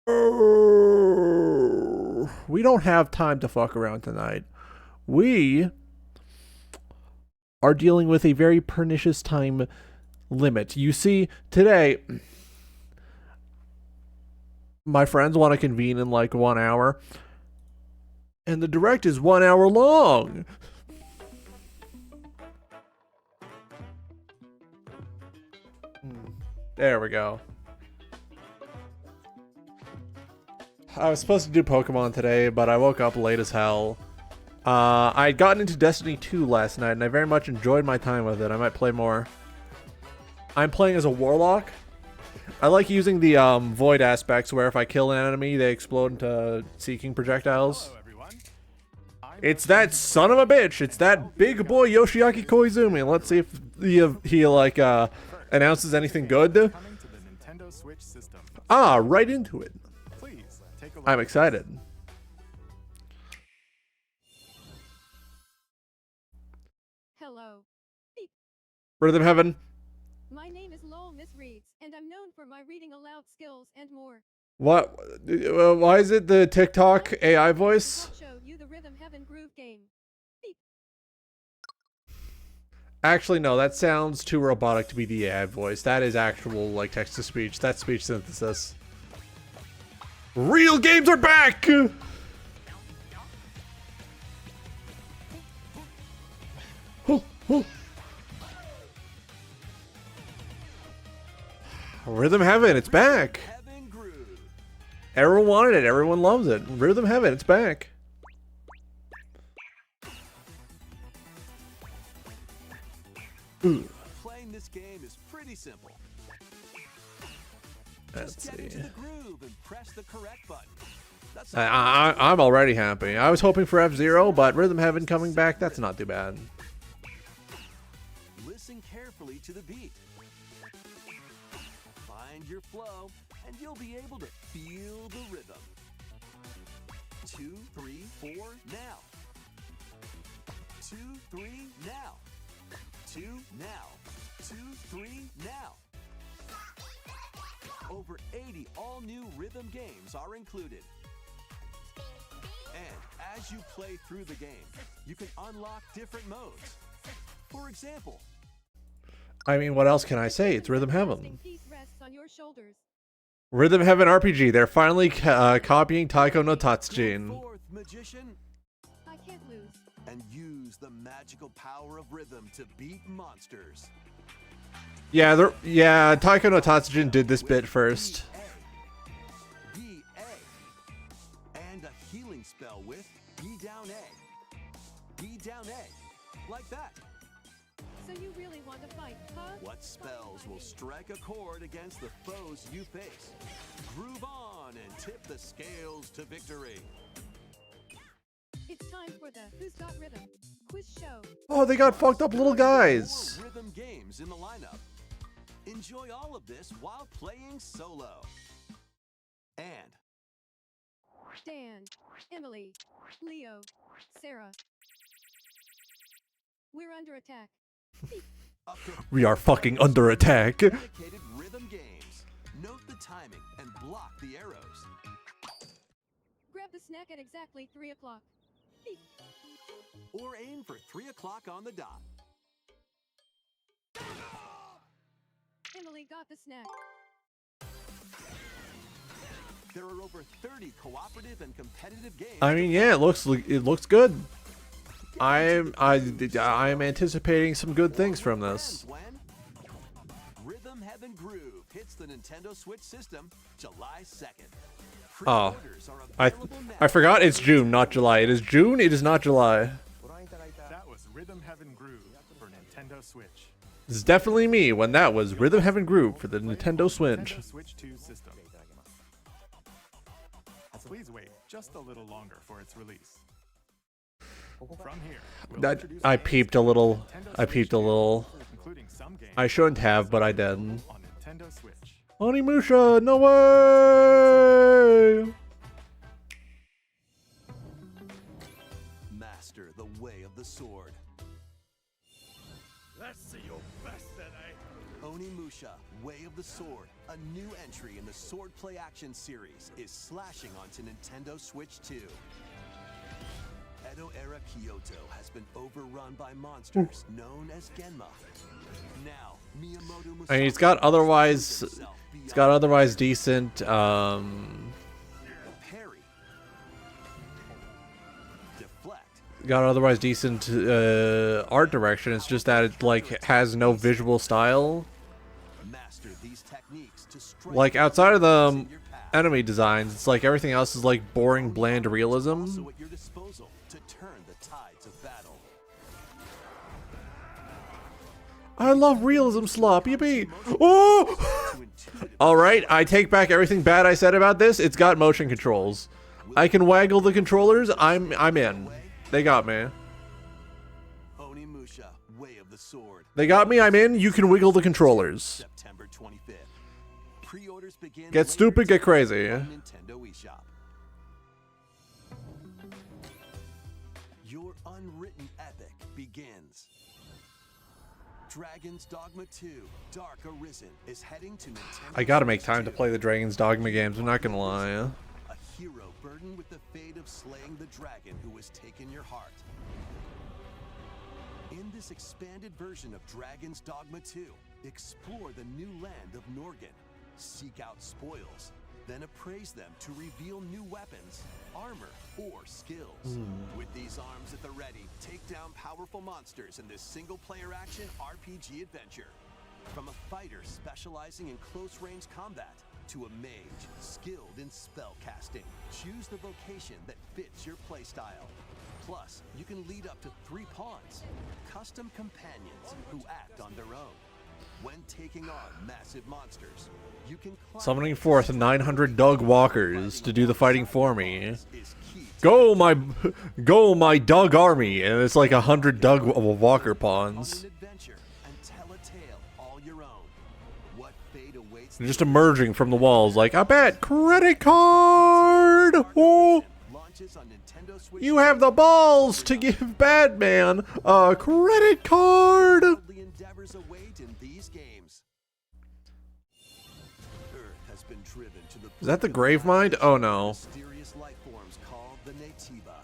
We don't have time to fuck around tonight. We are dealing with a very pernicious time limit. You see, today, my friends want to convene in like 1 hour, and the direct is 1 hour long. There we go. I was supposed to do Pokemon today, but I woke up late as hell. I had gotten into Destiny 2 last night, and I very much enjoyed my time with it. I might play more. I'm playing as a Warlock. I like using the Void aspects, where if I kill an enemy, they explode into seeking projectiles. It's that son of a bitch. It's that big boy Yoshiaki Koizumi. Let's see if he like announces anything good. Ah, right into it. I'm excited. Hello. Rhythm Heaven. My name is Lowell Miss Reeds, and I'm known for my reading aloud skills and more. What? Why is it the TikTok AI voice? I'll show you the Rhythm Heaven groove game. Beep. Actually, no, that sounds too robotic to be the AI voice. That is actual, like, text-to-speech. That's speech synthesis. Real games are back! Rhythm Heaven, it's back! Everyone wanted it, everyone loves it. Rhythm Heaven, it's back. Playing this game is pretty simple. Let's Get see. into the groove and press the correct button. That's I'm already happy. I was hoping for F-Zero, but Rhythm Heaven coming back, that's not too bad. Listen carefully to the beat. Find your flow, and you'll be able to feel the rhythm. 2, 3, 4, now. 2, 3, now. 2, now. 2, 3, now. Over 80 all-new rhythm games are included. And as you play through the game, you can unlock different modes. For example, I mean, what else can I say? It's Rhythm Heaven. Peace rests on your shoulders. Rhythm Heaven RPG. They're finally copying Taiko no Tatsujin. go forth, magician, I can't lose. and use the magical power of rhythm to beat monsters. Yeah, Taiko no Tatsujin did this bit first. B A, and a healing spell with B down A, B down A, like that. So you really want to fight, huh? What spells will strike a chord against the foes you face? Groove on and tip the scales to victory. It's time for the Who's Got Rhythm quiz show. Oh, they got fucked up little guys. 4 rhythm games in the lineup. Enjoy all of this while playing solo. And Dan, Emily, Leo, Sarah. We're under attack. up to We are fucking under attack. dedicated rhythm games. Note the timing and block the arrows. Grab the snack at exactly 3 o'clock. Beep. Or aim for 3 o'clock on the dot. Emily got the snack. There are over 30 cooperative and competitive games. I mean, yeah, it looks good. I'm anticipating some good things from this. When Rhythm Heaven Groove hits the Nintendo Switch system July 2nd. Oh, Pre-orders are I available now. I forgot it's June, not July. It is June. It is not July. That was Rhythm Heaven Groove for Nintendo Switch. This is definitely me when that was Rhythm Heaven Groove for the Nintendo Switch. Nintendo Switch 2 system. Please wait just a little longer for its release. From here, we'll introduce I games peeped a from little. Nintendo I Switch peeped a 2, little. including some games I shouldn't have, but I did. on Nintendo Switch. Onimusha, no way! Master the way of the sword. The Onimusha, Way of the Sword, a new entry in the Sword Play Action series, is slashing onto Nintendo Switch 2. Edo-era Kyoto has been overrun by monsters known as Genma. Now, Miyamoto Musashi I mean, it's got otherwise decent, parry, deflect, art direction. It's just that it like has no visual style. master these techniques to strike Like outside of the in your path. enemy designs, it's like everything else is like boring, bland realism. Also at your disposal to turn the tides of battle. I love realism slop, yippee! Oh! Alright, I take back everything bad I said about this. It's got motion controls. I can waggle the controllers. I'm in. They got me. Onimusha, Way of the Sword. They got me, I'm in. You can wiggle the controllers. September 25th. Pre-orders begin Get later stupid, get today crazy. on Nintendo eShop. Your unwritten epic begins. Dragon's Dogma 2: Dark Arisen is heading to Nintendo. I gotta make Switch time to 2. play the Dragon's Dogma games, I'm not gonna lie. A hero burdened with the fate of slaying the dragon who has taken your heart. In this expanded version of Dragon's Dogma 2, explore the new land of Norgan, seek out spoils, then appraise them to reveal new weapons, armor, or skills. With these arms at the ready, take down powerful monsters in this single-player action RPG adventure. From a fighter specializing in close-range combat to a mage skilled in spell casting, choose the vocation that fits your playstyle. Plus, you can lead up to 3 pawns, custom companions who act on their own. When taking on massive monsters, you can climb Summoning forth 900 Doug Walkers to do the fighting for me. is key to Go my Doug army, and it's like 100 Doug Walker on pawns. an adventure and tell a tale all your own. What fate awaits Just emerging from the walls like, I bet credit card! Oh, launches on Nintendo Switch. you have the balls to give Batman a credit card! The endeavors await in these games. Earth has been driven to the Is that the Grave Mind? Oh no. mysterious life forms called the Naytiba.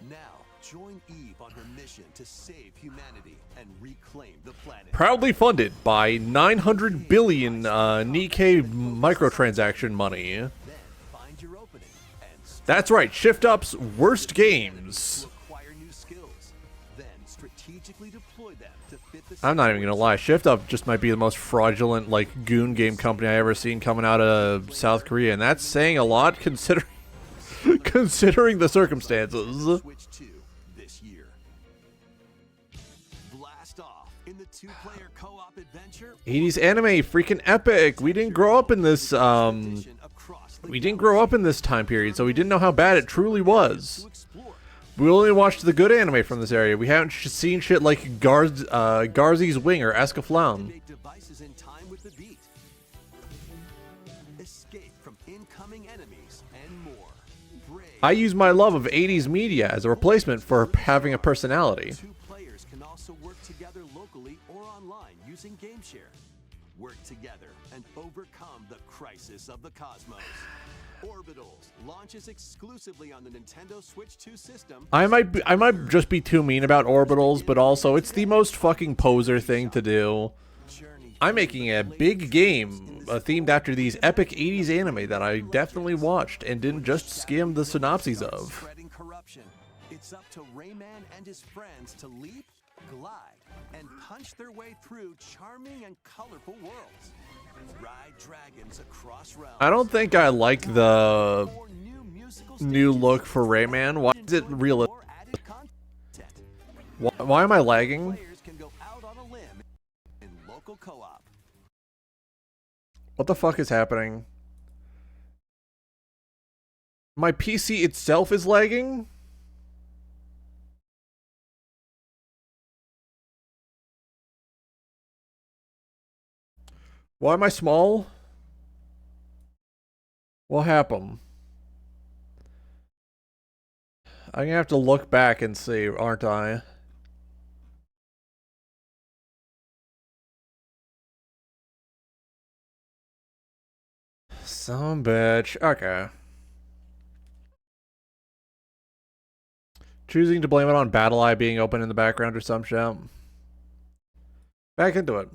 Now, join Eve on her mission to save humanity and reclaim the planet. Proudly funded by 900 billion Nikkei microtransaction money. Then find your opening and That's right, Shift Up's worst games. acquire new skills. Then strategically deploy them to fit the I'm not even gonna lie, Shift Up just might be the most fraudulent, like, goon game company I ever seen coming out of South Korea, and that's saying a lot considering considering the circumstances. Switch 2 this year. Blast off in the 2-player co-op adventure. 80s anime, freaking epic. We didn't grow up in this Across the we didn't grow up in this time period, so we didn't know how bad it truly was. to explore. We only watched the good anime from this area. We haven't seen shit like Garzy's Wing or Escaflown. Activate devices in time with the beat. Escape from incoming enemies and more. Brave. I use my love of 80s media as a replacement for having a personality. 2 players can also work together locally or online using GameShare. Work together and overcome the crisis of the cosmos. Orbitals launches exclusively on the Nintendo Switch 2 system. I might just be too mean about orbitals, but also it's the most fucking poser thing to do. Journey I'm making a big game themed after these epic 80s anime that I definitely watched and didn't just skim the synopses of. spreading corruption. It's up to Rayman and his friends to leap, glide, and punch their way through charming and colorful worlds. Ride dragons across realms. I don't think I like the Four musical new stages. look for Rayman. Why is it real? More added content. Why am I lagging? Players can go out on a limb in local co-op. What the fuck is happening? My PC itself is lagging? Why am I small? What happened? I'm gonna have to look back and see, aren't I? Some bitch. Okay. Choosing to blame it on Battle Eye being open in the background or some shit. Back into it.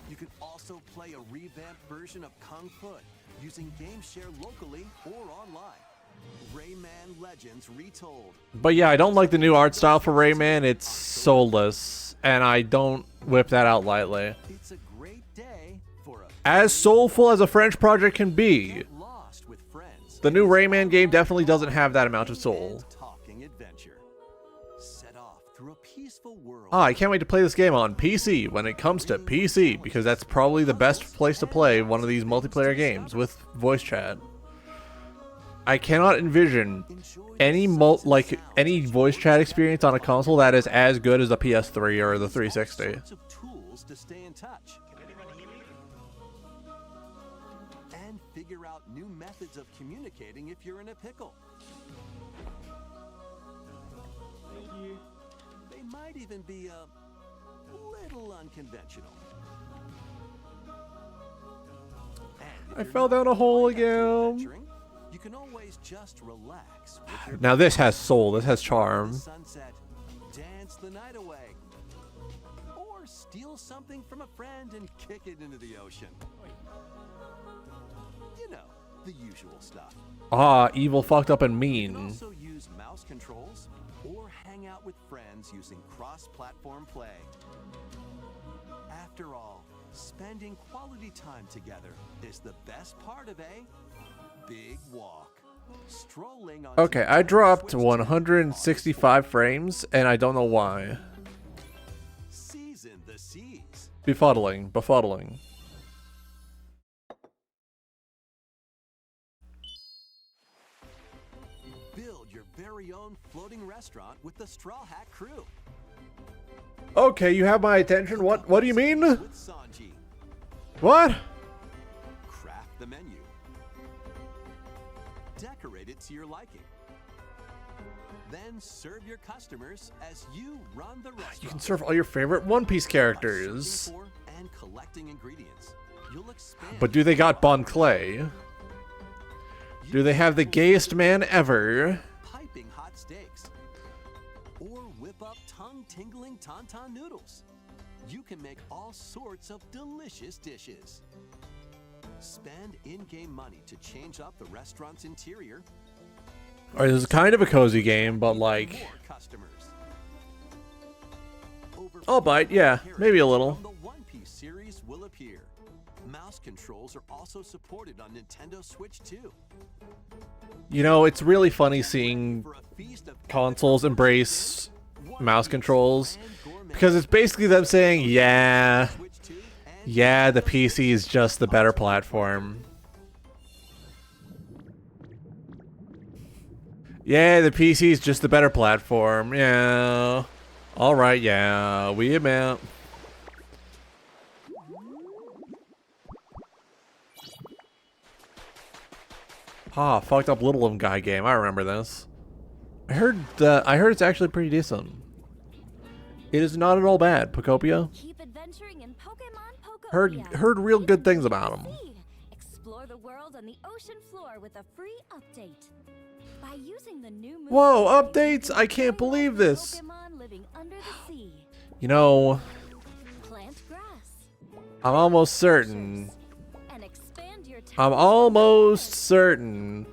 You can also play a revamped version of Kung Foot using game share locally or online. Rayman Legends Retold. But yeah, I don't like the new art style for Rayman. It's soulless, and I don't whip that out lightly. It's a great day for a As soulful as a French project can be, get lost with friends. the new Rayman game definitely doesn't have that amount of soul. And talking adventure. Set off through a peaceful world. I can't wait to play this game on PC when it comes to PC, because that's probably the best place to play one of these multiplayer games with voice chat. I cannot envision any any voice chat experience on a console that is as good as the PS3 or the 360. Sorts of tools to stay in touch. And figure out new methods of communicating if you're in a pickle. They might even be a little unconventional. And if I you're fell not down a hole quite up to again. adventuring, you can always just relax with your Now this has soul, this has charm. sunset, dance the night away, or steal something from a friend and kick it into the ocean. You know, the usual stuff. Ah, evil, fucked up, and You can mean. also use mouse controls or hang out with friends using cross-platform play. After all, spending quality time together is the best part of a big walk. Strolling on Okay, I dropped 165 frames, and I don't know why. Season the seas. Befuddling, befuddling. Build your very own floating restaurant with the Straw Hat Crew. Okay, you have my attention. What do you mean? With Sanji. What? Craft the menu. Decorate it to your liking. Then serve your customers as you run the restaurant. You can serve all your favorite One Piece By characters. searching for and collecting ingredients, you'll expand But do they got Bon Clay? Do they have the gayest man ever? piping hot steaks, or whip up tongue-tingling tauntaun noodles. You can make all sorts of delicious dishes. Spend in-game money to change up the restaurant's interior. Alright, this is kind of a cozy game, but like, More customers. Over I'll bite, yeah, 50 maybe a characters little. from the One Piece series will appear. Mouse controls are also supported on Nintendo Switch too. you know, it's really funny seeing For a feast of consoles embrace One mouse Piece controls, and gourmet because it's basically them saying, yeah, Switch 2 and yeah, the Nintendo PC is just the better platform. Yeah, the PC is just the better platform. Yeah. Alright, yeah, we admit. Ah, fucked up Little Guy game. I remember this. I heard it's actually pretty decent. It is not at all bad, Pocopia. Keep adventuring in Pokemon Pokopia. Heard real good things about him. Explore the world on the ocean floor with a free update. By using the new move Whoa, tree, updates! I can't enjoy believe the this. Pokemon living under the sea. You know, Plant grass. I'm almost certain. And expand your I'm town. almost certain. Free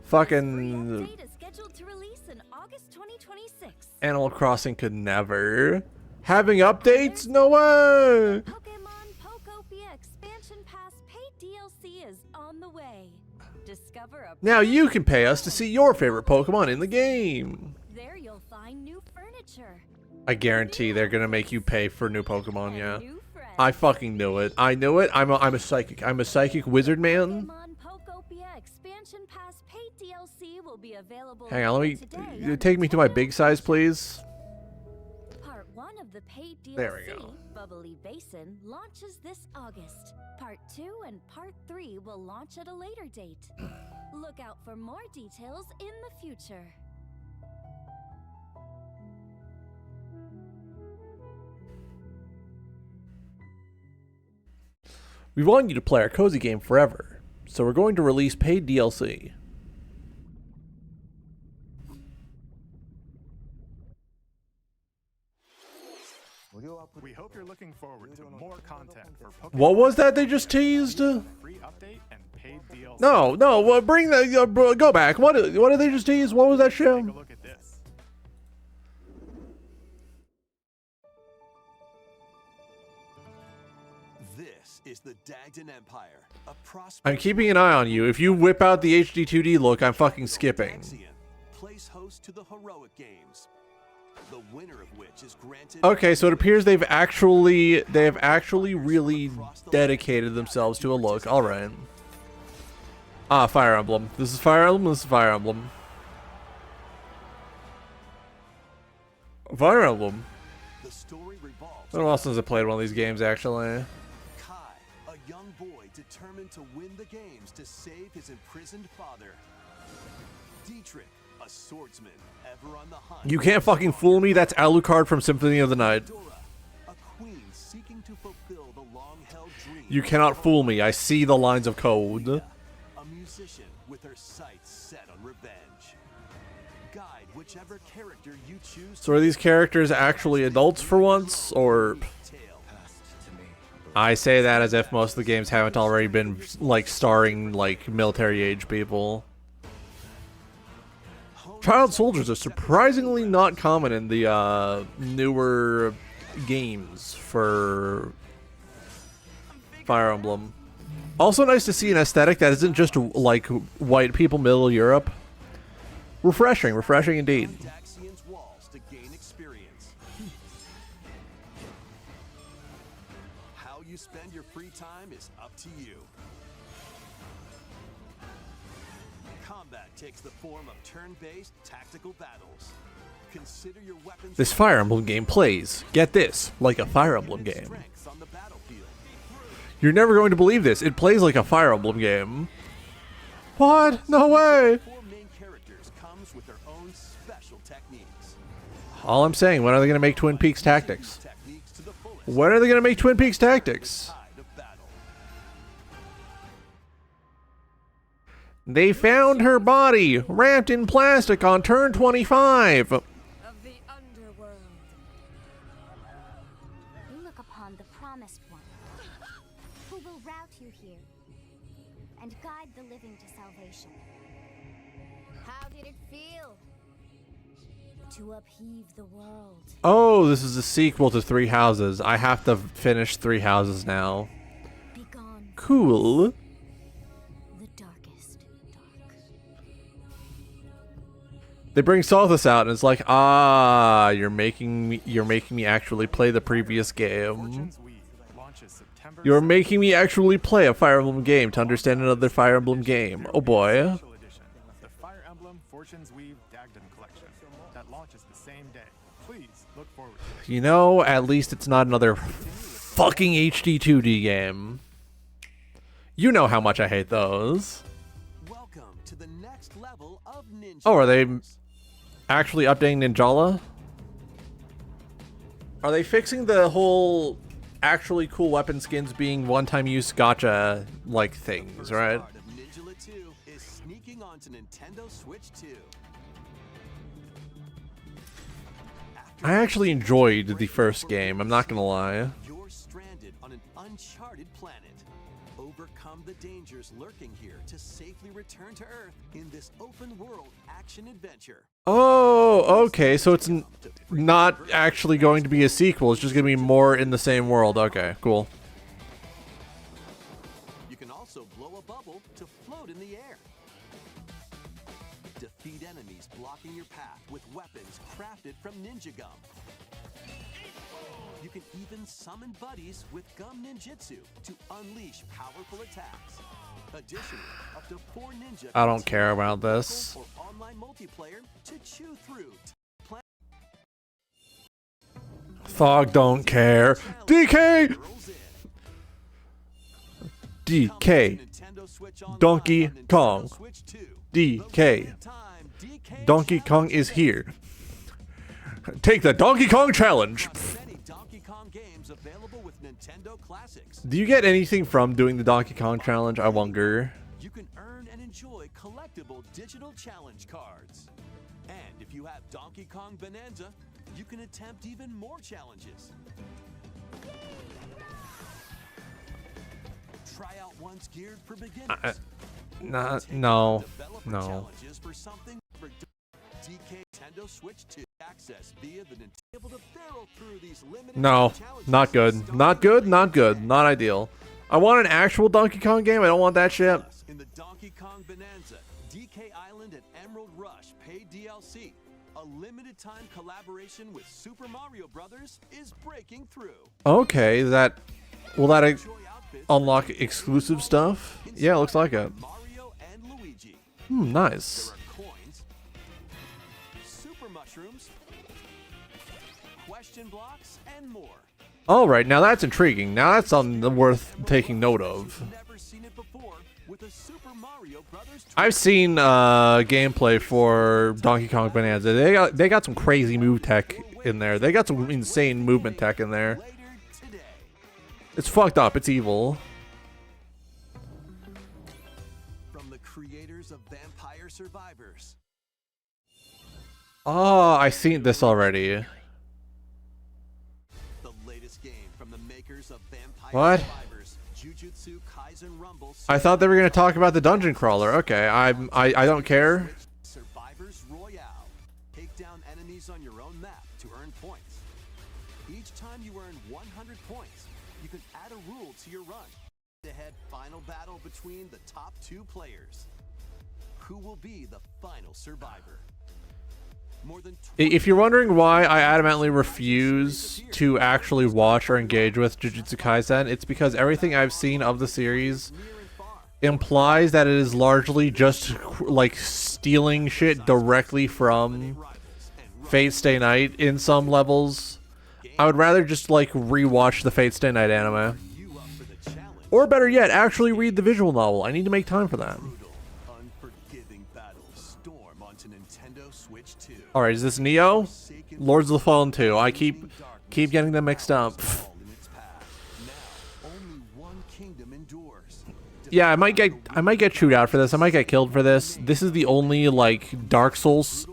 Fucking update is scheduled to release in August 2026. Animal Crossing could never. Having updates? No way! Pokemon Pokopia Expansion Pass paid DLC is on the way. Discover a Now you can pay us to see your favorite Pokemon in the game. There you'll find new furniture. I guarantee they're gonna make you pay for new Pokemon, and yeah. new friends. I fucking knew it. I knew it. I'm a psychic. I'm a psychic wizard man. Pokemon Pokopia Expansion Pass paid DLC will be available Hang on, let me today on take me to my Nintendo big size, please. Part 1 of the paid DLC, There we go. Bubbly Basin, launches this August. Part 2 and Part 3 will launch at a later date. Look out for more details in the future. We want you to play our cozy game forever. So we're going to release paid DLC. We hope you're looking forward to more content for Pokemon. What was that they just teased? Free update and paid DLC. No, bring that. Go back. What did they just tease? What was that Take a show? look at this. This is the Dagden Empire, a prosperous I'm keeping an eye on you. If you whip out the HD 2D look, I'm fucking skipping. Daxian, place host to the heroic games. The winner of which is granted. Okay, so it appears they have actually really dedicated themselves to a look. All right. Ah, Fire Emblem. This is Fire Emblem. This is Fire Emblem. Fire Emblem. The story revolves. When else has I played one of these games actually? Kai, a young boy determined to win the games to save his imprisoned father. Dietrich, a swordsman ever on the hunt. You can't fucking fool me. That's Alucard from Symphony of the Night. Dora, a queen seeking to fulfill the long-held dream. You cannot fool me. I see the lines of code. A musician with her sights set on revenge. Guide whichever character you choose. So are these characters actually adults for once, or? Tale. I say that as if most of the games haven't already been like starring like military age people. Child soldiers are surprisingly not common in the newer games for Fire Emblem. Also nice to see an aesthetic that isn't just like white people, middle Europe. Refreshing indeed. Daxian's walls to gain experience. How you spend your free time is up to you. Combat takes the form of turn-based tactical battles. Consider your weapons. This Fire Emblem game plays, get this, like a Fire Emblem game. Strengths on the battlefield. You're never going to believe this. It plays like a Fire Emblem game. What? No way. Four main characters comes with their own special techniques. All I'm saying, when are they going to make Twin Peaks Tactics? Techniques to the fullest. When are they going to make Twin Peaks Tactics? Tide of battle. They found her body wrapped in plastic on turn 25. Of the underworld. You look upon the promised one, who will route you here and guide the living to salvation. How did it feel to upheave the world? Oh, this is a sequel to Three Houses. I have to finish Three Houses now. Begone Cool. the darkest dark. They bring Salthus out and it's like, ah, you're making me actually play the previous game. Fortune's Weave launches September You're 7th. making me actually play a Fire Emblem game to understand another Fire Emblem game. Oh boy. Special edition, the Fire Emblem Fortune's Weave Dagden collection that launches the same day. Please look forward to it. You know, at least it's not another fucking HD 2D game. You know how much I hate those. Welcome to the next level of ninja. Oh, are they games. actually updating Ninjala? Are they fixing the whole actually cool weapon skins being one-time use gacha like things, First right? part of Ninjala 2 is sneaking onto Nintendo Switch 2. After I actually enjoyed the first game, I'm not gonna lie. You're stranded on an uncharted planet. Overcome the dangers lurking here to safely return to Earth in this open world action adventure. Oh, okay, so it's not actually going to be a sequel, it's just gonna be more in the same world. Okay, cool. You can also blow a bubble to float in the air. Defeat enemies blocking your path with weapons crafted from ninja gum. You can even summon buddies with gum ninjutsu to unleash powerful attacks. Additionally, up to 4 ninja I don't care about this. or online multiplayer to chew through. Thog don't care. DK! Girls in. DK. Nintendo Switch Online Donkey on Nintendo Kong. Switch 2. DK. Time, DK Donkey Kong is here. Take the Donkey Kong challenge. Many Donkey Kong games available with Nintendo Classics. Do you get anything from doing the Donkey Kong challenge? I wonder. you can earn and enjoy collectible digital challenge cards. And if you have Donkey Kong Bonanza, you can attempt even more challenges. Tryout one's geared for beginners. No. Challenges for something for DK Nintendo Switch 2 access via the Nintendo able to barrel through these limited No, challenges. not good. Not good, not good. Not ideal. I want an actual Donkey Kong game. I don't want that shit. In the Donkey Kong Bonanza, DK Island and Emerald Rush paid DLC. A limited time collaboration with Super Mario Brothers is breaking through. Okay, will that Enjoy outfits unlock exclusive stuff? Yeah, it looks like it. Mario and Luigi. Nice. There are coins, super mushrooms, question blocks, and more. All right, now that's intriguing. Now that's something worth taking note of. Never seen it before with a Super Mario Brothers. I've seen gameplay for Donkey Kong Bonanza. They got some crazy move tech in there. They got some insane movement tech in there. Later today. It's fucked up. It's evil. From the creators of Vampire Survivors. Oh, I've seen this already. The latest game from the makers of Vampire What? Survivors. Jujutsu Kaisen Rumble. I thought they were gonna talk about the dungeon crawler. Okay, I don't care. Survivors Royale. Take down enemies on your own map to earn points. Each time you earn 100 points, you can add a rule to your run. Head-to-head final battle between the top 2 players. Who will be the final survivor? More than If you're wondering why I adamantly refuse to actually watch or engage with Jujutsu Kaisen, it's because everything I've seen of the series near and far. implies that it is largely just like stealing shit directly from Rivals and Fate Stay Night in some levels. I would rather just like rewatch the Fate Stay Night anime. you up for the challenge. Or better yet, actually read the visual novel. I need to make time for that. Brutal, unforgiving battles storm onto Nintendo Switch 2. Alright, is this Neo? Lords of the Fallen 2. I keep getting them mixed up. All in its path. Now, only one kingdom endures. Yeah, I might get chewed out for this. I might get killed for this. This is the only like Dark Souls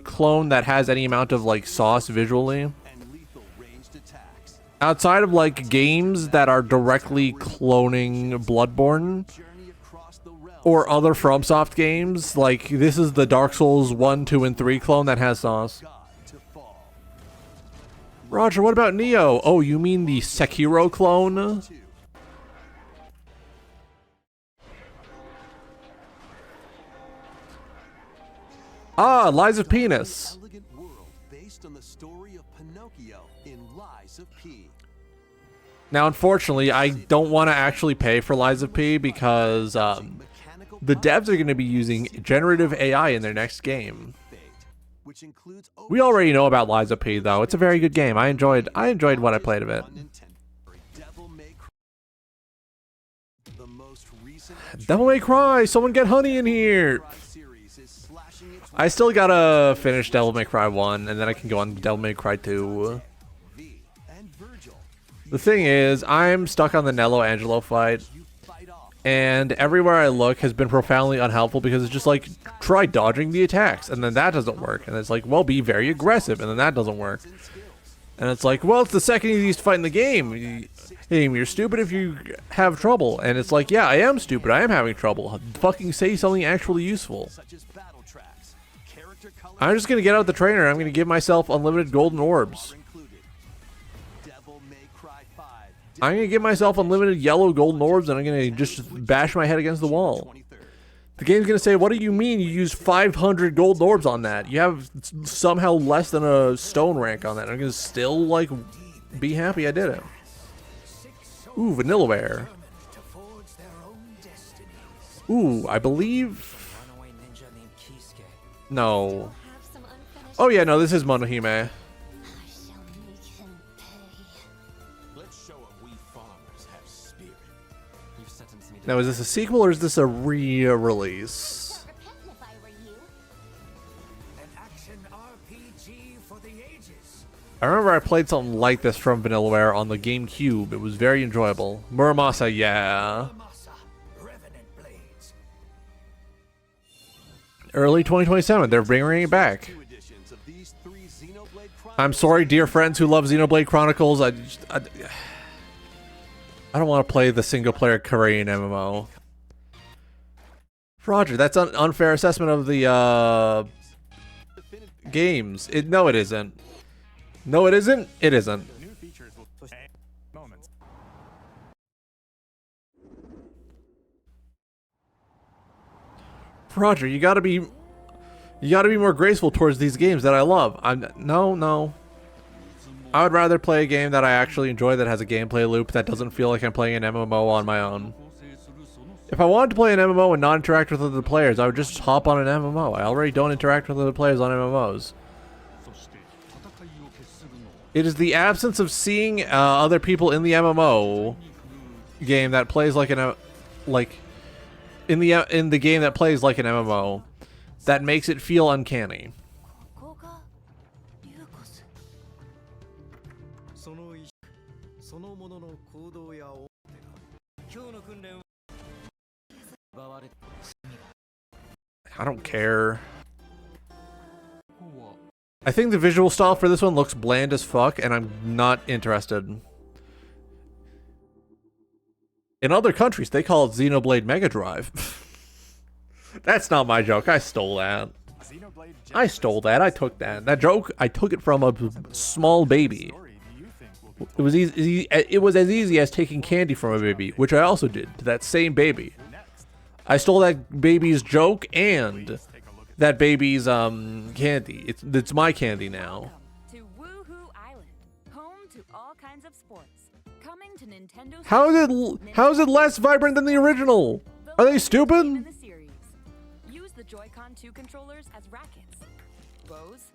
clone that has any amount of like sauce visually. And lethal ranged attacks. Outside of like games that are directly cloning Bloodborne Journey across the realm. or other FromSoft games, like this is the Dark Souls 1, 2, and 3 clone that has sauce. God to fall. Roger, what about Neo? Oh, you mean the Sekiro clone? 2. Ah, Lies of Penis. Elegant world based on the story of Pinocchio in Lies of P. Now, unfortunately, I don't want to actually pay for Lies of P because Mechanical the devs are going to be using generative AI in their next game. fate, which includes We already know about Lies of P, though. It's a very good game. I enjoyed what I played of it. on Nintendo. Devil May Cry. The most recent Devil May Cry! Someone get Honey in here! series is slashing its I still gotta finish Devil May Cry 1, and then I can go on to Devil May Cry 2. V and Virgil. The thing is, I'm stuck on the Nello Angelo fight, You fight off and everywhere I look has been profoundly unhelpful because it's just like, try dodging the attacks, and then that doesn't work. And it's like, well, be very aggressive, and then that doesn't work. and skills. And it's like, well, it's the second easiest fight in the game. You're stupid if you have trouble. And it's like, yeah, I am stupid. I am having trouble. Fucking say something actually useful. Such as battle tracks, character colors I'm just gonna get out the trainer. I'm gonna give myself unlimited golden orbs. are included. Devil May Cry 5. I'm gonna give myself unlimited yellow golden orbs, and I'm gonna just bash my head against the wall. 23rd. The game's gonna say, what do you mean you used 500 golden orbs on that? You have somehow less than a stone rank on that. I'm gonna still, like, be happy I did it. Ooh, Vanillaware. To forge their own destinies. Ooh, I believe... Runaway ninja named Kisuke. No. Have some unfinished. Oh yeah, no, this is Monohime. I shall make them pay. Let's show 'em we farmers have spirit. You've sentenced me to Now, is this a sequel or is this a re-release? Repent if I were you. an action RPG for the ages. I remember I played something like this from Vanillaware on the GameCube. It was very enjoyable. Muramasa, yeah. Masa, revenant blades. Early 2027, they're bringing it back. 2 editions of these 3 Xenoblade I'm sorry, dear friends who love Xenoblade Chronicles. I don't want to play the single-player Korean MMO. Roger, that's an unfair assessment of the games. No, it isn't. No, it isn't. It isn't. New features will moments. Roger, you gotta be more graceful towards these games that I love. No. I would rather play a game that I actually enjoy that has a gameplay loop that doesn't feel like I'm playing an MMO on my own. If I wanted to play an MMO and not interact with other players, I would just hop on an MMO. I already don't interact with other players on MMOs. It is the absence of seeing other people in the MMO game that plays like in the game that plays like an MMO that makes it feel uncanny. I don't care. I think the visual style for this one looks bland as fuck, and I'm not interested. In other countries, they call it Xenoblade Mega Drive. That's not my joke. I stole that. I stole that. I took that. That joke, I took it from a small baby. It was easy. It was as easy as taking candy from a baby, which I also did to that same baby. I stole that baby's joke and that baby's candy. It's my candy now. To Woohoo Island, home to all kinds of sports. Coming to Nintendo. How is it less vibrant than the original? Are they stupid? In the series. Use the Joy-Con 2 controllers as rackets. Bows.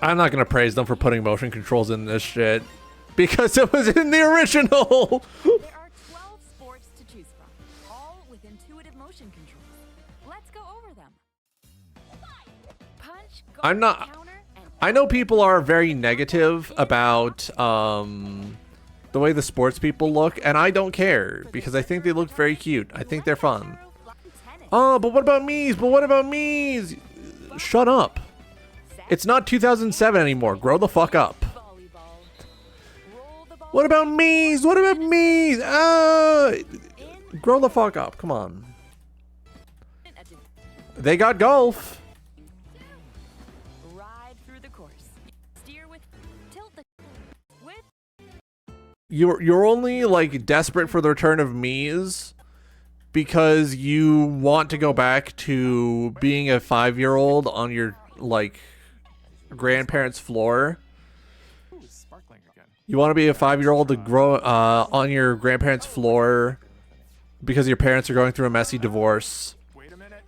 I'm not gonna praise them for putting motion controls in this shit because it was in the original. There are 12 sports to choose from, all with intuitive motion controls. Let's go over them. Punch, I'm not. counter, and I know people are very negative about the way the sports people look, and I don't care because I think they look very cute. I think they're fun. Oh, but what about Mii's? But what about Mii's? Shut up. It's not 2007 anymore. Grow the fuck up. What about Mii's? What about Mii's? Grow the fuck up. Come on. They got golf. ride through the course. Steer with, tilt the with. You're only like desperate for the return of Mii's because you want to go back to being a 5-year-old on your like grandparents' floor. Ooh, it's sparkling again. You want to be a 5-year-old to grow on your grandparents' floor because your parents are going through a messy divorce, Wait a minute.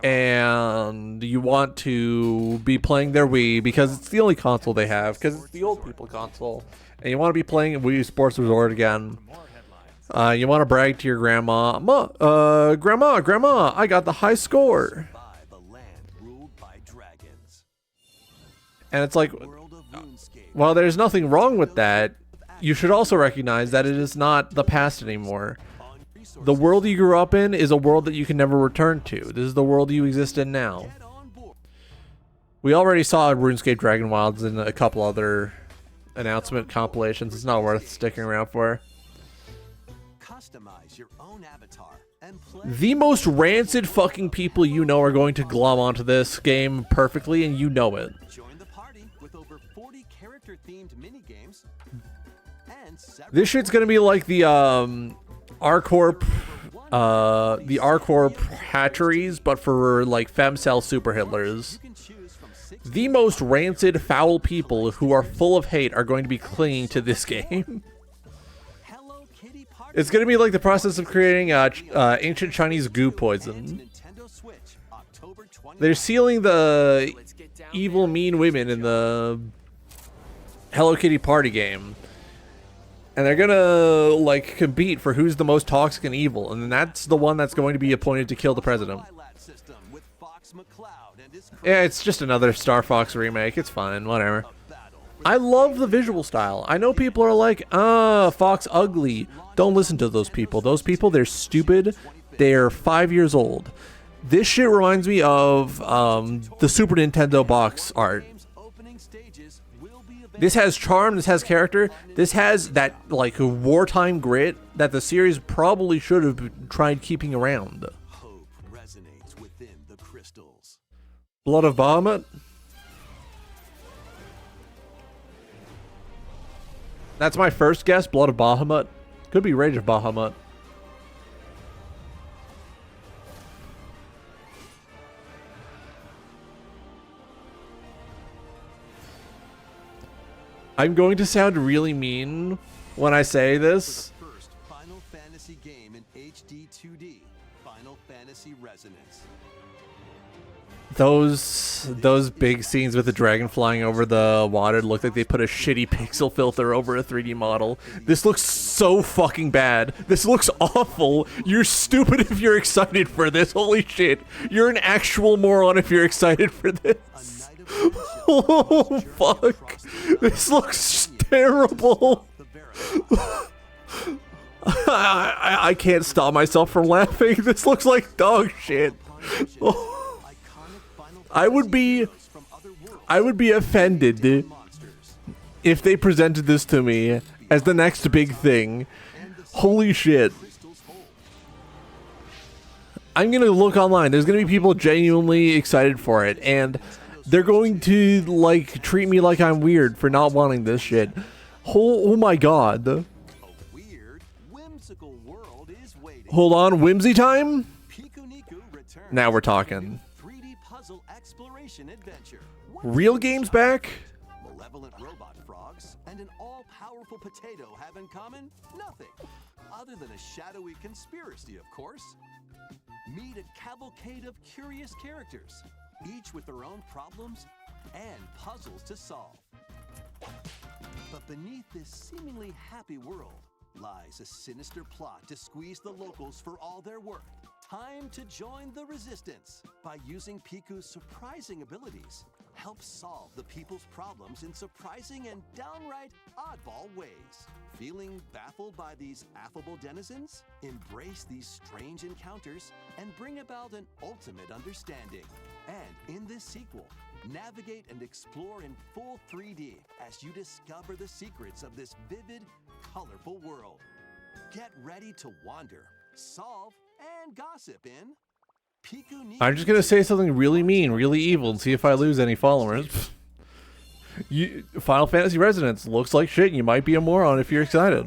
and you want to be playing their Wii because it's the only console they have, because it's the old people console, and you want to be playing Wii Sports Resort again. More headlines. You want to brag to your grandma, grandma, I got the high score. Survive a land ruled by dragons. And it's like, World of RuneScape. while there's nothing wrong with that, you should also recognize that it is not the past anymore. The world you grew up in is a world that you can never return to. This is the world you exist in now. Get on board. We already saw RuneScape Dragon Wilds and a couple other announcement compilations. It's not worth sticking around for. Customize your own avatar and play. The most rancid fucking people you know are going to glom onto this game perfectly, and you know it. Join the party with over 40 character-themed minigames and several This shit's gonna be like the R-Corp hatcheries, but for like femcel super Hitlers. you can choose from 6 The most rancid, foul people who are full of hate are going to be clinging to this game. Hello Kitty party. It's going to be like the process of creating ancient Chinese goo poison. Nintendo Switch, October 20th. They're sealing the evil, mean women in the Hello Kitty party game. And they're gonna like compete for who's the most toxic and evil, and that's the one that's going to be appointed to kill the president. Twilight system with Fox McCloud and his Yeah, it's just another Star Fox remake. It's fine, whatever. battle. I love the visual style. I know people are like, Fox ugly. Don't listen to those people. Those people, they're stupid. They're 5 years old. This shit reminds me of the Super Nintendo box art. Game's opening stages will be This has charm, this has character, this has that like wartime grit that the series probably should have tried keeping around. Hope resonates within the crystals. Blood of Bahamut? That's my first guess, Blood of Bahamut. Could be Rage of Bahamut. I'm going to sound really mean when I say this. For the first Final Fantasy game in HD 2D, Final Fantasy Resonance. Those big scenes with the dragon flying over the water look like they put a shitty pixel filter over a 3D model. This looks so fucking bad. This looks awful. You're stupid if you're excited for this. Holy shit. You're an actual moron if you're excited for this. Oh fuck. This looks terrible. I can't stop myself from laughing. This looks like dog shit. I would be offended if they presented this to me as the next big thing. Holy shit. I'm gonna look online. There's gonna be people genuinely excited for it, and they're going to like treat me like I'm weird for not wanting this shit. Oh my god. A weird, whimsical world is waiting. Hold on, whimsy time? Pikuniku returns. Now we're talking. 3D puzzle exploration adventure. Real games back? Malevolent robot frogs and an all-powerful potato have in common nothing, other than a shadowy conspiracy, of course. Meet a cavalcade of curious characters, each with their own problems and puzzles to solve. But beneath this seemingly happy world lies a sinister plot to squeeze the locals for all they're worth. Time to join the resistance by using Piku's surprising abilities. Help solve the people's problems in surprising and downright oddball ways. Feeling baffled by these affable denizens? Embrace these strange encounters and bring about an ultimate understanding. And in this sequel, navigate and explore in full 3D as you discover the secrets of this vivid, colorful world. Get ready to wander, solve, and gossip in Pikuniku. I'm just gonna say something really mean, really evil, and see if I lose any followers. Final Fantasy Resonance looks like shit. You might be a moron if you're excited.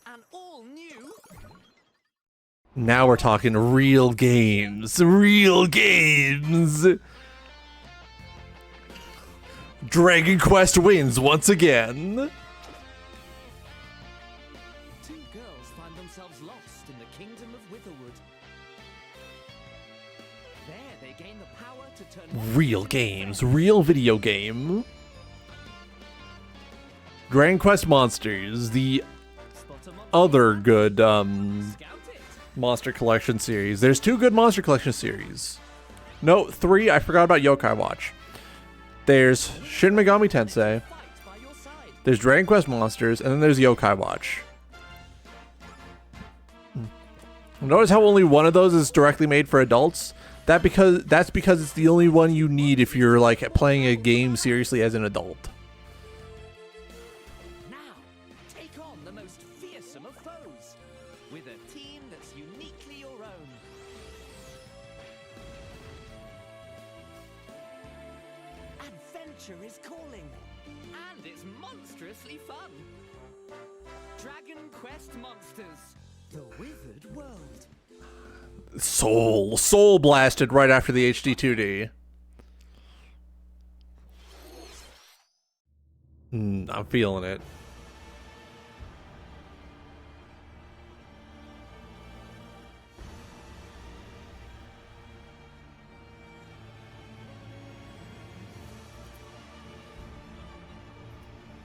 An all new Now we're talking real games. Real games. Dragon Quest wins once again. Two girls find themselves lost in the kingdom of Witherwood. There they gain the power to turn Real games. Real video game. Dragon Quest Monsters. The other good Monster Collection series. There's 2 good Monster Collection series. No, 3. I forgot about Yokai Watch. There's Shin Megami Tensei. There's Dragon Quest Monsters, and then there's Yokai Watch. Notice how only one of those is directly made for adults? That's because it's the only one you need if you're like playing a game seriously as an adult. Now, take on the most fearsome of foes with a team that's uniquely your own. Adventure is calling, and it's monstrously fun. Dragon Quest Monsters, the Withered World. Soul blasted right after the HD 2D. I'm feeling it.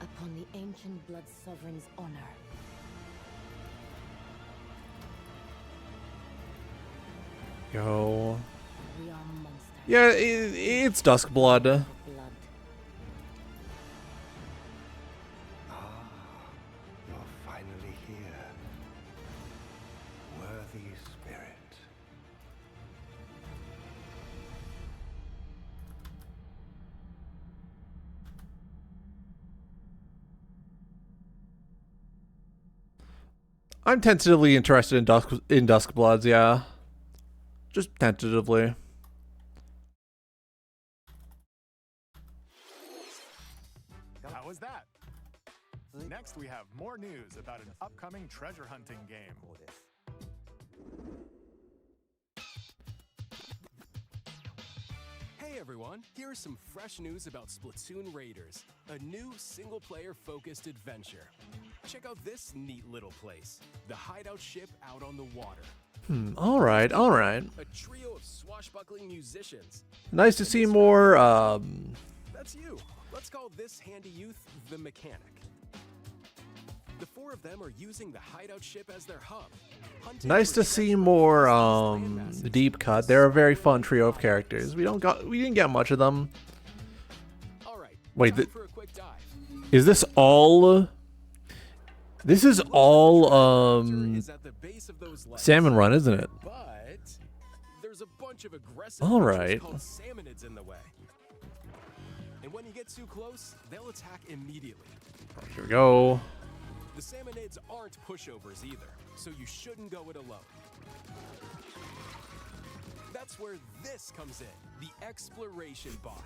Upon the ancient blood sovereign's honor. Yo. We are monsters. Yeah, it's Duskblood. Blood. You're finally here. Worthy spirit. I'm tentatively interested in Dusk Bloods, yeah. Just tentatively. How was that? Next, we have more news about an upcoming treasure hunting game. Hey everyone, here's some fresh news about Splatoon Raiders, a new single-player focused adventure. Check out this neat little place, the hideout ship out on the water. Alright. A trio of swashbuckling musicians. Nice to see more, That's you. Let's call this handy youth the mechanic. The four of them are using the hideout ship as their hub. Nice to see more, deep cut. They're a very fun trio of characters. We didn't get much of them. Alright, Wait, time for a quick dive. is this all... This is all, Is at the base of those legs, Salmon Run, isn't it? but there's a bunch of aggressive All creatures right. called salmonids in the way. And when you get too close, they'll attack immediately. Here we go. The salmonids aren't pushovers either, so you shouldn't go it alone. That's where this comes in, the exploration bot.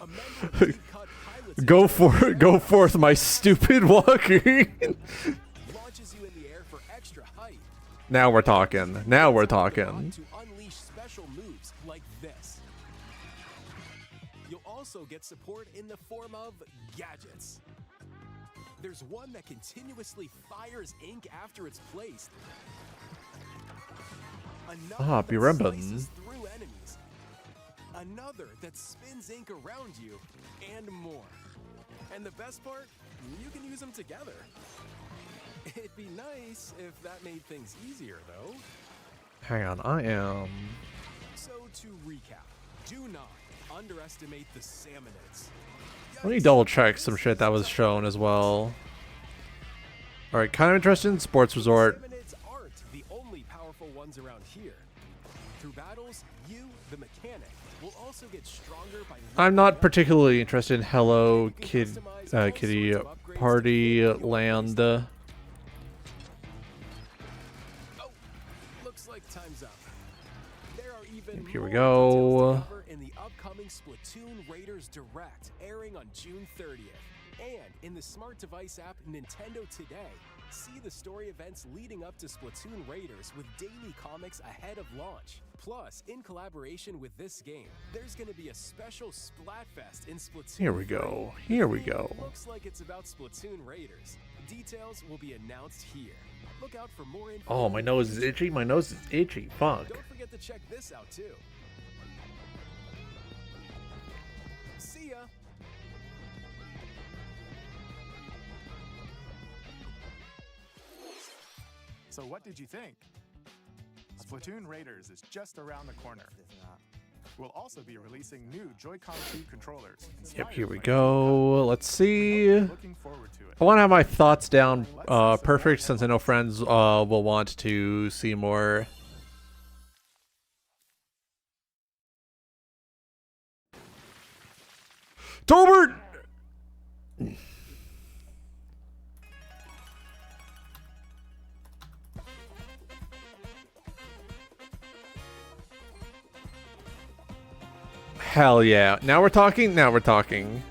A member of the deep-cut pilots Go forth, my stupid walking. launches you in the air for extra height. Now we're talking. Now we're talking. To unleash special moves like this. You'll also get support in the form of gadgets. There's one that continuously fires ink after it's placed. Another that Birembin. slices through enemies. Another that spins ink around you, and more. And the best part, you can use them together. It'd be nice if that made things easier, though. Hang on, I am... So to recap, do not underestimate the salmonids. Let me double check some shit that was shown as well. Alright, kind of interested in Sports Resort. Salmonids aren't the only powerful ones around here. Through battles, you, the mechanic, will also get stronger by... I'm not particularly interested in Hello Kitty Party Land. Oh, looks like time's up. There are even Here we more go. details to cover in the upcoming Splatoon Raiders Direct, airing on June 30th. And in the smart device app Nintendo Today, see the story events leading up to Splatoon Raiders with daily comics ahead of launch. Plus, in collaboration with this game, there's going to be a special Splatfest in Splatoon. Here we go. Here we go. Looks like it's about Splatoon Raiders. Details will be announced here. Look out for more info. Oh, my nose is itchy. My nose is itchy. Fuck. Don't forget to check this out too. See ya. So what did you think? Splatoon Raiders is just around the corner. We'll also be releasing new Joy-Con 2 controllers. Yep, here we go. Let's see. Looking forward to it. I want to have my thoughts down perfect since I know friends will want to see more. Tolbert! Hell yeah. Now we're talking. Now we're talking.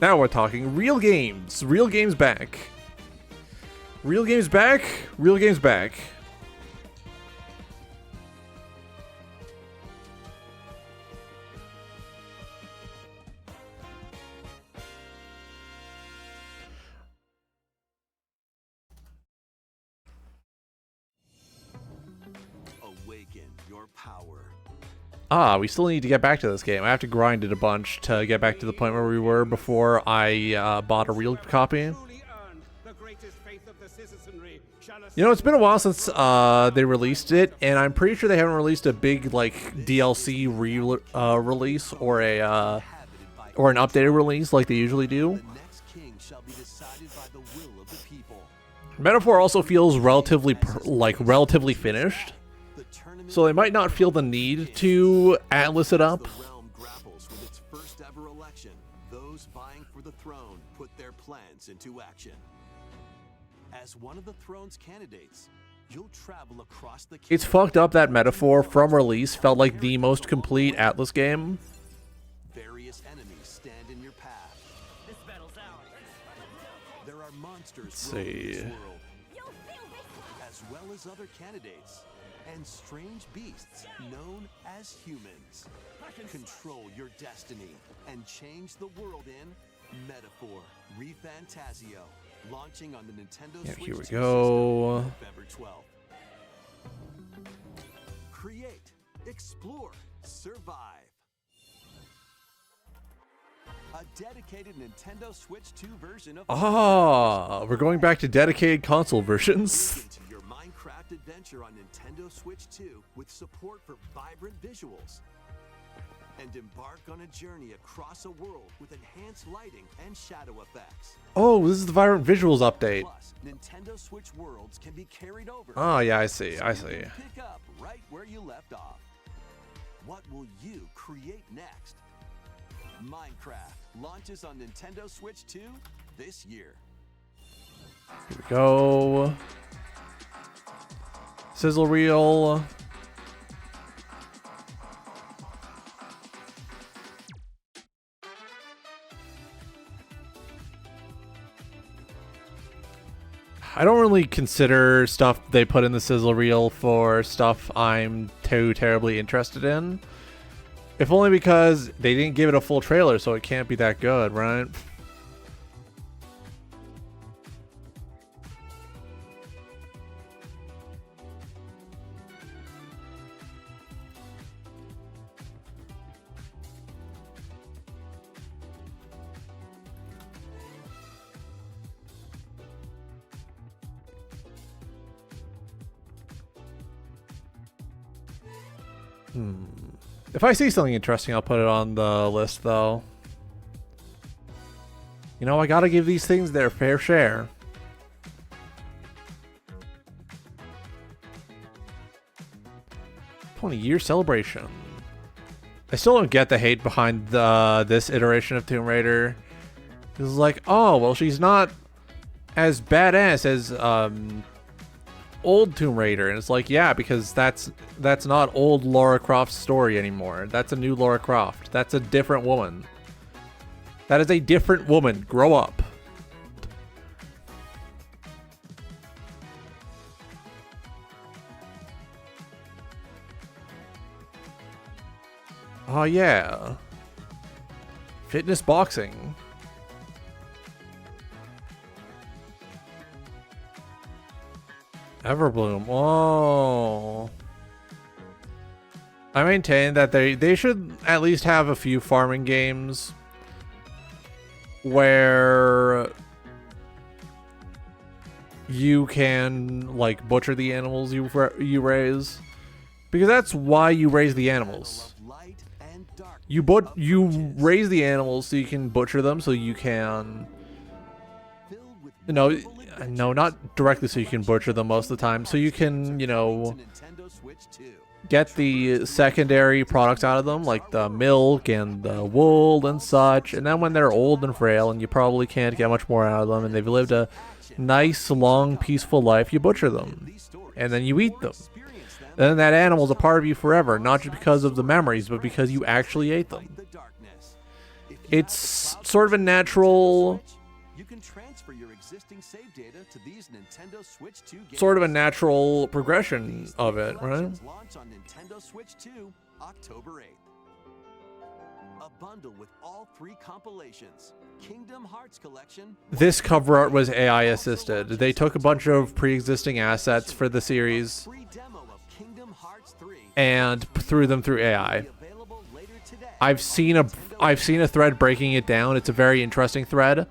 Now we're talking. Real games. Real games back. Real games back. Real games back. Awaken your power. Ah, we still need to get back to this game. I have to grind it a bunch to get back to the point where we were before I bought a real copy. You know, it's been a while since they released it, and I'm pretty sure they haven't released a big like DLC release or a or an updated release like they usually do. The next king shall be decided by the will of the people. Metaphor also feels relatively relatively finished, The tournament so they might not feel the need to atlas it up. the realm grapples with its first ever election. Those vying for the throne put their plans into action. As one of the throne's candidates, You'll travel across the It's fucked up that Metaphor from release felt like the most complete Atlas game. Various enemies stand in your path. This battle's ours. There are monsters Let's roaming see. this world, as well as other candidates and strange beasts known as humans. Control your destiny and change the world in Metaphor ReFantasio, launching on the Nintendo Yeah, Switch here we 2 go. system November 12th. Create, explore, survive. A dedicated Nintendo Switch 2 version of Ah, we're going back to dedicated console versions. into your Minecraft adventure on Nintendo Switch 2 with support for vibrant visuals. And embark on a journey across a world with enhanced lighting and shadow effects. Oh, this is the Vibrant Visuals update. Plus, Nintendo Switch worlds can be carried over. Oh, yeah, I see. so I you see. can pick up right where you left off. What will you create next? Minecraft launches on Nintendo Switch 2 this year. Here we go. Sizzle reel. I don't really consider stuff they put in the sizzle reel for stuff I'm too terribly interested in. If only because they didn't give it a full trailer, so it can't be that good, right? If I see something interesting, I'll put it on the list, though. You know, I gotta give these things their fair share. 20-year celebration. I still don't get the hate behind this iteration of Tomb Raider. It's like, oh, well, she's not as badass as old Tomb Raider, and it's like, yeah, because that's not old Lara Croft's story anymore. That's a new Lara Croft. That's a different woman. That is a different woman. Grow up. Oh yeah. Fitness boxing. Everbloom. Oh. I maintain that they should at least have a few farming games where you can like butcher the animals you raise, because that's why you raise the animals. You raise the animals so you can butcher them, so you can, no, not directly so you can butcher them most of the time, so you can, you know, get the secondary products out of them, like the milk and the wool and such, and then when they're old and frail and you probably can't get much more out of them and they've lived a nice, long, peaceful life, you butcher them, and then you eat them. Then that animal's a part of you forever, not just because of the memories, but because you actually ate them. It's sort of a natural, sort of a natural progression of it, right? Launch on Nintendo Switch 2, October 8th. A bundle with all 3 compilations. Kingdom Hearts collection. This cover art was AI assisted. They took a bunch of pre-existing assets for the series and threw them through AI. I've seen a thread breaking it down. It's a very interesting thread,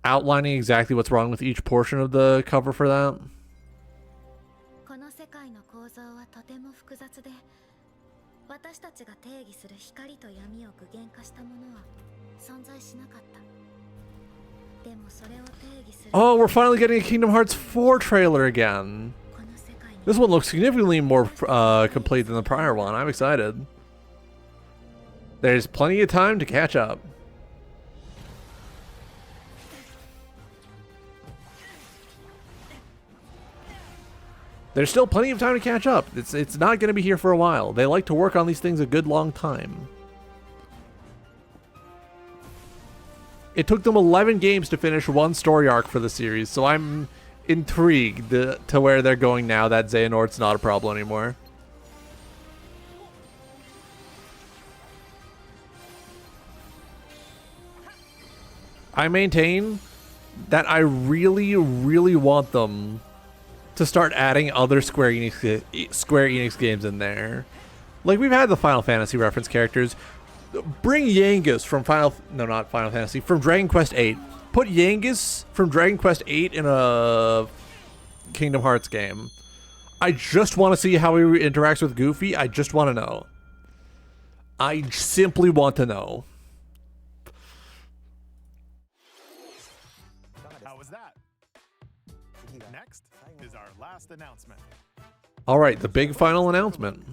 outlining exactly what's wrong with each portion of the cover for that. Oh, we're finally getting a Kingdom Hearts 4 trailer again. This one looks significantly more complete than the prior one. I'm excited. There's plenty of time to catch up. There's still plenty of time to catch up. It's not going to be here for a while. They like to work on these things a good long time. It took them 11 games to finish one story arc for the series, so I'm intrigued to where they're going now that Xehanort's not a problem anymore. I maintain that I really, really want them to start adding other Square Enix games in there. Like, we've had the Final Fantasy reference characters. Bring Yangus from not Final Fantasy, from Dragon Quest VIII. Put Yangus from Dragon Quest VIII in a Kingdom Hearts game. I just want to see how he interacts with Goofy. I just want to know. I simply want to know. How was that? Next is our last announcement. All right, the big final announcement.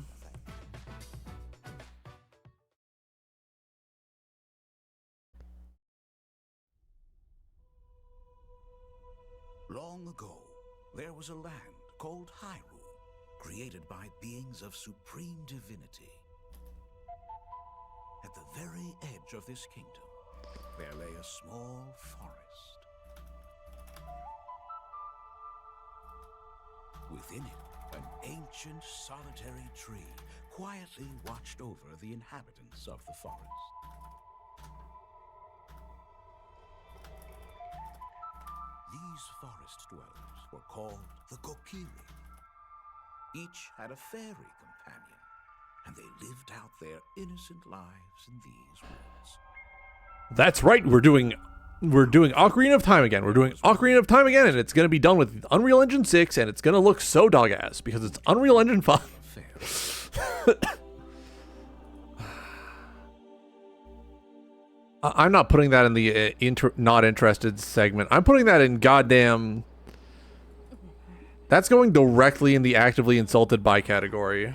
Long ago, there was a land called Hyrule, created by beings of supreme divinity. At the very edge of this kingdom, there lay a small forest. Within it, an ancient solitary tree quietly watched over the inhabitants of the forest. These forest dwellers were called the Kokiri. Each had a fairy companion, and they lived out their innocent lives in these woods. That's right, we're doing Ocarina of Time again. We're doing Ocarina of Time again, and it's going to be done with Unreal Engine 6, and it's going to look so dog-ass, because it's Unreal Engine 5. I'm not putting that in the not interested segment. I'm putting that in goddamn... That's going directly in the actively insulted by category.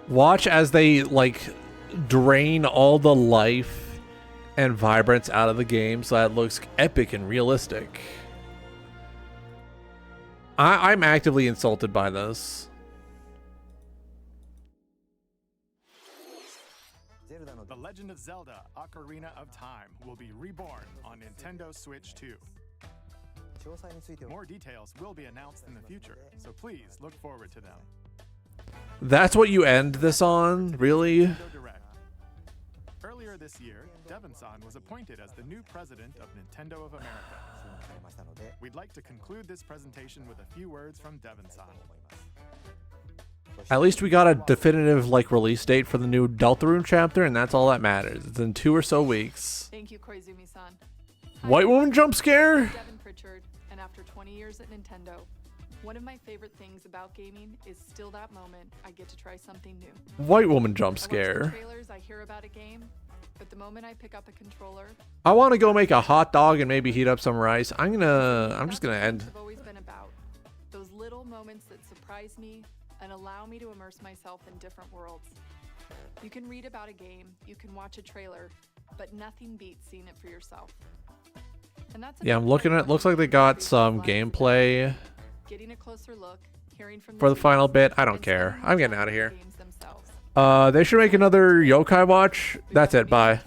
Watch as they, like, drain all the life and vibrance out of the game so that it looks epic and realistic. I'm actively insulted by this. The Legend of Zelda: Ocarina of Time will be reborn on Nintendo Switch 2. More details will be announced in the future, so please look forward to them. That's what you end this on? Really? Nintendo Direct. Earlier this year, Devon-san was appointed as the new president of Nintendo of America. We'd like to conclude this presentation with a few words from Devon-san. At least we got a definitive, like, release date for the new Deltarune chapter, and that's all that matters. It's in 2 or so weeks. Thank you, Koizumi-san. White woman jump scare? Devin Pritchard, and after 20 years at Nintendo, one of my favorite things about gaming is still that moment I get to try something new. White woman jump I watch the scare. trailers, I hear about a game, but the moment I pick up a controller, I want to go make a hot dog and maybe heat up some rice. I'm just gonna end. I've always been about those little moments that surprise me and allow me to immerse myself in different worlds. You can read about a game, you can watch a trailer, but nothing beats seeing it for yourself. And that's Yeah, I'm looking at it. Looks like they got some gameplay getting a closer look, hearing from for the final bit. I don't care. I'm getting out of here. They should make another Yokai Watch. That's it. Bye.